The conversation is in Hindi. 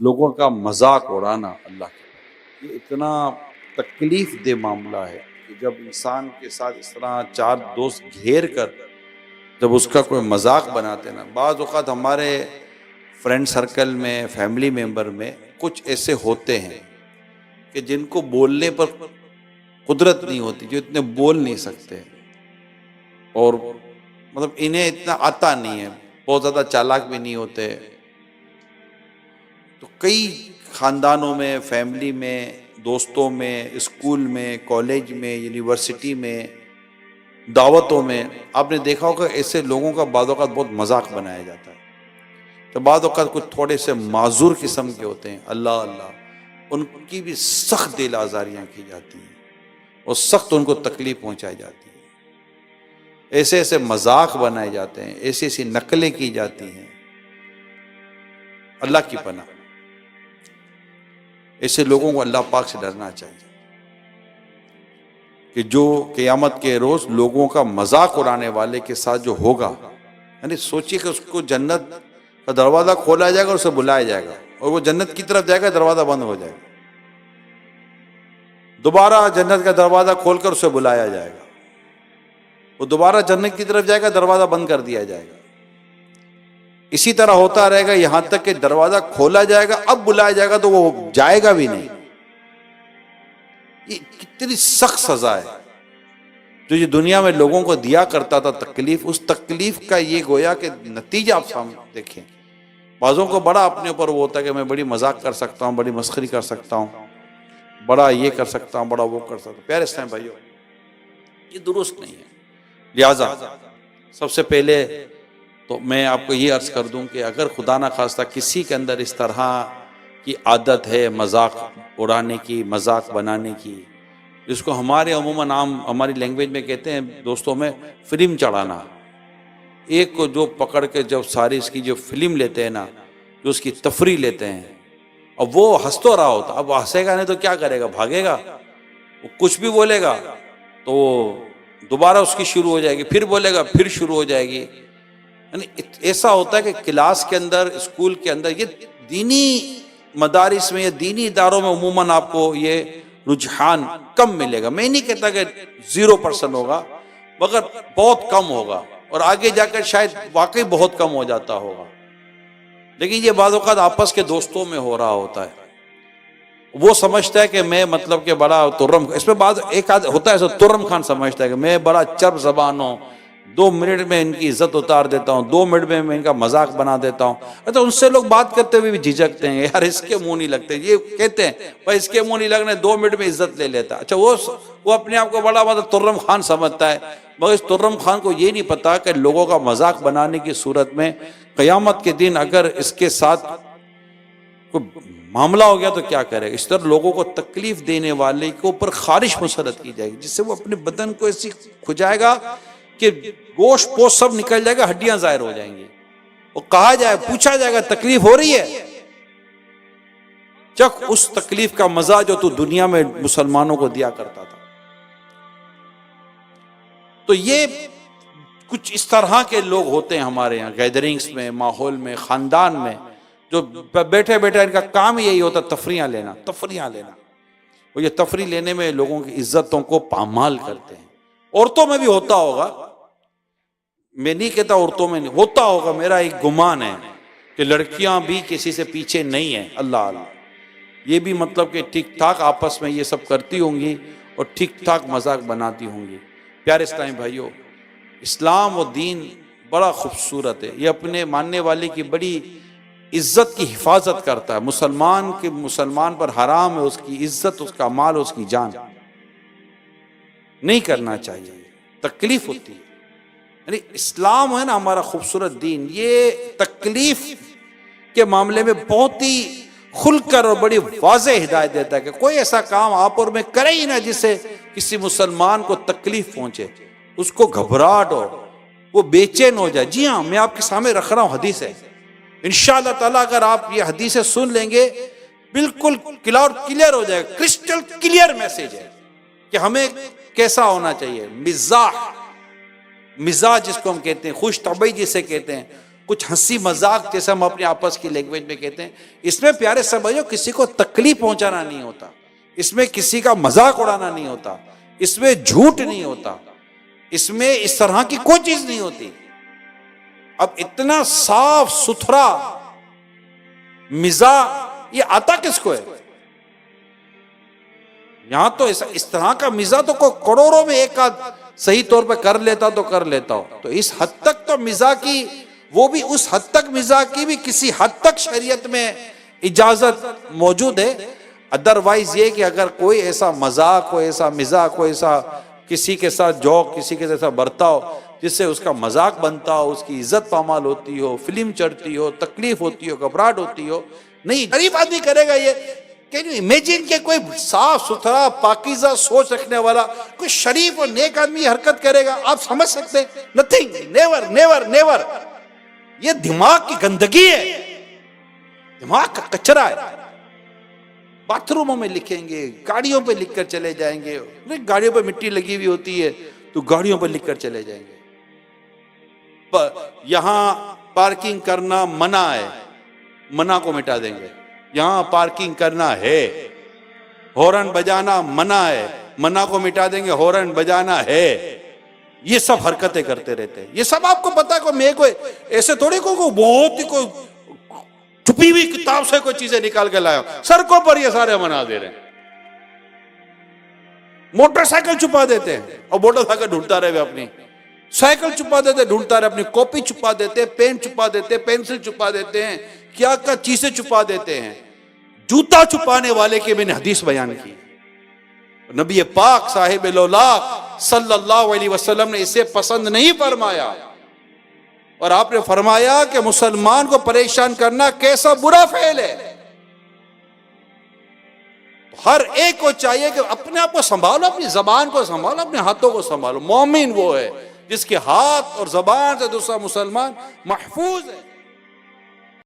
लोगों का मजाक उड़ाना अल्लाह के, ये इतना तकलीफ दे मामला है कि जब इंसान के साथ इस तरह चार दोस्त घेर कर जब उसका कोई मजाक बनाते ना, बाज़ औक़ात हमारे फ्रेंड सर्कल में, फैमिली मेम्बर में कुछ ऐसे होते हैं कि जिनको बोलने पर कुदरत नहीं होती, जो इतने बोल नहीं सकते और मतलब इन्हें इतना आता नहीं है, बहुत ज़्यादा चालाक भी नहीं होते। तो कई ख़ानदानों में, फैमिली में, दोस्तों में, स्कूल में, कॉलेज में, यूनिवर्सिटी में, दावतों में आपने देखा होगा ऐसे लोगों का बाज़ औक़ात बहुत मजाक बनाया जाता है। तो बाज़ औक़ात कुछ थोड़े से माजूर किस्म के होते हैं, अल्लाह अल्लाह, उनकी भी सख्त दिल आज़ारियाँ की जाती हैं और सख्त उनको तकलीफ़ पहुँचाई जाती है। ऐसे ऐसे मजाक बनाए जाते हैं, ऐसी ऐसी नकलें की जाती हैं, अल्लाह की पनाह। ऐसे लोगों को अल्लाह पाक से डरना चाहिए कि जो क़यामत के रोज़ लोगों का मजाक उड़ाने वाले के साथ जो होगा, यानी सोचिए कि उसको जन्नत का दरवाज़ा खोला जाएगा और उसे बुलाया जाएगा और वो जन्नत की तरफ जाएगा, दरवाज़ा बंद हो जाएगा, दोबारा जन्नत का दरवाज़ा खोलकर उसे बुलाया जाएगा, वो दोबारा जन्नत की तरफ जाएगा, दरवाज़ा बंद कर दिया जाएगा। इसी तरह होता रहेगा यहां तक कि दरवाजा खोला जाएगा, अब बुलाया जाएगा तो वो जाएगा भी नहीं। ये कितनी सख्त सजा है जो ये दुनिया में लोगों को दिया करता था तकलीफ, उस तकलीफ का ये गोया कि नतीजा आप सामने देखें। बाज़ों को बड़ा अपने ऊपर वो होता है कि मैं बड़ी मजाक कर सकता हूँ, बड़ी मस्खरी कर सकता हूँ, बड़ा ये कर सकता हूँ, बड़ा वो कर सकता हूँ। प्यारे इस्लाम भाइयों, ये दुरुस्त नहीं है। लिहाजा सबसे पहले तो मैं आपको ये अर्ज़ कर दूं कि अगर खुदा ना खास्ता किसी के अंदर इस तरह की आदत है मजाक उड़ाने की, मजाक बनाने की, जिसको हमारे अमूमन आम हमारी लैंग्वेज में कहते हैं दोस्तों में फिल्म चढ़ाना, एक को जो पकड़ के जब सारी इसकी जो फिल्म लेते हैं ना, जो उसकी तफरी लेते हैं, अब वो हंस तो रहा होता, अब हंसेगा नहीं तो क्या करेगा, भागेगा, वो कुछ भी बोलेगा तो दोबारा उसकी शुरू हो जाएगी, फिर बोलेगा फिर शुरू हो जाएगी। यानी ऐसा होता है कि क्लास के अंदर, स्कूल के अंदर, ये दीनी मदारिस में या दीनी इदारों में उमूमन आपको ये रुझान कम मिलेगा। मैं नहीं कहता कि 0% होगा, मगर बहुत कम होगा और आगे जाकर शायद वाकई बहुत कम हो जाता होगा। लेकिन ये बाज़ औक़ात आपस के दोस्तों में हो रहा होता है। वो समझता है कि मैं मतलब कि बड़ा तुर्रम, इसमें बाद एक आध होता है ऐसा, तुर्रम खान समझता है कि मैं बड़ा चर्ब ज़बान हूँ, 2 मिनट में इनकी इज्जत उतार देता हूँ, 2 मिनट में मैं इनका मजाक बना देता हूँ। अच्छा, उनसे लोग बात करते हुए भी झिझकते हैं, यार इसके मुंह नहीं लगते, ये कहते हैं भाई इसके मुंह नहीं लगने, 2 मिनट में इज्जत ले लेता। अच्छा, वो अपने आप को बड़ा मतलब तुर्रम खान समझता है, मगर इस तुर्रम खान को ये नहीं पता कि लोगों का मजाक बनाने की सूरत में क़यामत के दिन अगर इसके साथ कोई मामला हो गया तो क्या करेगा। इस तरह लोगों को तकलीफ देने वाले के ऊपर खारिश मुसरत की जाएगी, जिससे वो अपने बदन को ऐसी खुजाएगा कि गोश्त पोस्ट सब निकल जाएगा, हड्डियां जाहिर हो जाएंगी। और कहा जाए, पूछा जाएगा तकलीफ हो रही है, चख उस तकलीफ का मजा जो तू दुनिया में मुसलमानों को दिया करता था। तो ये कुछ इस तरह के लोग होते हैं हमारे यहाँ गैदरिंग्स में, माहौल में, खानदान में, जो बैठे बैठे इनका काम यही होता तफरियां लेना, तफरियां लेना। और ये तफरी लेने में लोगों की इज्जतों को पामाल करते हैं। औरतों में भी होता होगा, मैं नहीं कहता औरतों में नहीं होता होगा, मेरा एक गुमान है कि लड़कियां भी किसी से पीछे नहीं है। अल्लाह अल्लाह, ये भी मतलब कि ठीक ठाक आपस में ये सब करती होंगी और ठीक ठाक मजाक बनाती होंगी। प्यारे इस्लामी भाइयों, इस्लाम और दीन बड़ा खूबसूरत है, ये अपने मानने वाले की बड़ी इज्जत की हिफाजत करता है। मुसलमान पर हराम है उसकी इज्जत, उसका माल, उसकी जान नहीं करना चाहिए, तकलीफ होती है। यानी इस्लाम है ना हमारा खूबसूरत दीन, ये तकलीफ के मामले में बहुत ही खुलकर और बड़ी वाज़ेह हिदायत देता है कि कोई ऐसा काम आप और मैं करें ही ना जिससे किसी मुसलमान को तकलीफ पहुंचे, उसको घबराहट हो, वो बेचैन हो जाए। जी हाँ, मैं आपके सामने रख रहा हूँ, हदीस है, इंशाअल्लाह ताला अगर आप ये हदीसें सुन लेंगे बिल्कुल क्लियर हो जाएगा, क्रिस्टल क्लियर मैसेज है कि हमें कैसा होना चाहिए। मिजाज जिसको हम कहते हैं, खुश तबई जिसे कहते हैं, कुछ हंसी मजाक जैसे हम अपने आपस की लैंग्वेज में कहते हैं, इसमें प्यारे समझो किसी को तकलीफ पहुंचाना नहीं होता, इसमें किसी का मजाक उड़ाना नहीं होता, इसमें झूठ नहीं होता, इसमें इस तरह की कोई चीज नहीं होती। अब इतना साफ सुथरा मिजा ये आता किसको है? यहां तो इस तरह का मिजा तो कोई करोड़ों में एक आध सही तौर पे कर लेता तो कर लेता हो। तो इस हद तक तो मिजा की, वो भी उस हद तक मिजा की भी किसी हद तक शरीयत में इजाजत मौजूद है। अदरवाइज ये कि अगर कोई ऐसा मजाक हो, ऐसा मिजाक हो, ऐसा किसी के साथ जोक, किसी के ऐसा बर्ताव जिससे उसका मजाक बनता हो, उसकी इज्जत पामाल होती हो, फिल्म चढ़ती हो, तकलीफ होती हो, घबराहट होती हो, नहीं गरीब आदमी करेगा ये। कैन यू इमेजिन के कोई साफ सुथरा पाकीज़ा सोच रखने वाला कोई शरीफ और नेक आदमी हरकत करेगा? आप समझ सकते हैं? Nothing, never never never. ये दिमाग की गंदगी है, दिमाग का कचरा है। बाथरूमों में लिखेंगे, गाड़ियों पे लिखकर चले जाएंगे, गाड़ियों पे मिट्टी लगी हुई होती है तो गाड़ियों पे लिखकर चले जाएंगे। यहां पार्किंग करना मना है, मना को मिटा देंगे। यहां पार्किंग करना है, हॉर्न बजाना मना है, मना को मिटा देंगे, हॉर्न बजाना है। ये सब हरकतें करते रहते हैं। ये सब आपको पता है। को मैं कोई ऐसे थोड़ी को बहुत ही कोई छुपी हुई किताब से कोई चीजें निकाल के लाया, सड़कों पर ये सारे मना दे रहे हैं। मोटरसाइकिल छुपा देते हैं और मोटरसाइकिल ढूंढता रहे अपनी, साइकिल छुपा देते, ढूंढता रहे अपनी, कॉपी छुपा देते, पेन छुपा देते, पेंसिल छुपा देते हैं, क्या क्या चीजें छुपा देते हैं। जूता छुपाने वाले की मैंने हदीस बयान की। नबी पाक साहिब लौलाक सल्लल्लाहु अलैहि वसल्लम ने इसे पसंद नहीं फरमाया, और आपने फरमाया कि मुसलमान को परेशान करना कैसा बुरा फेल है। हर एक को चाहिए कि अपने आप को संभालो, अपनी जबान को संभालो, अपने हाथों को संभालो। मोमिन वो है जिसके हाथ और जबान से दूसरा मुसलमान महफूज है।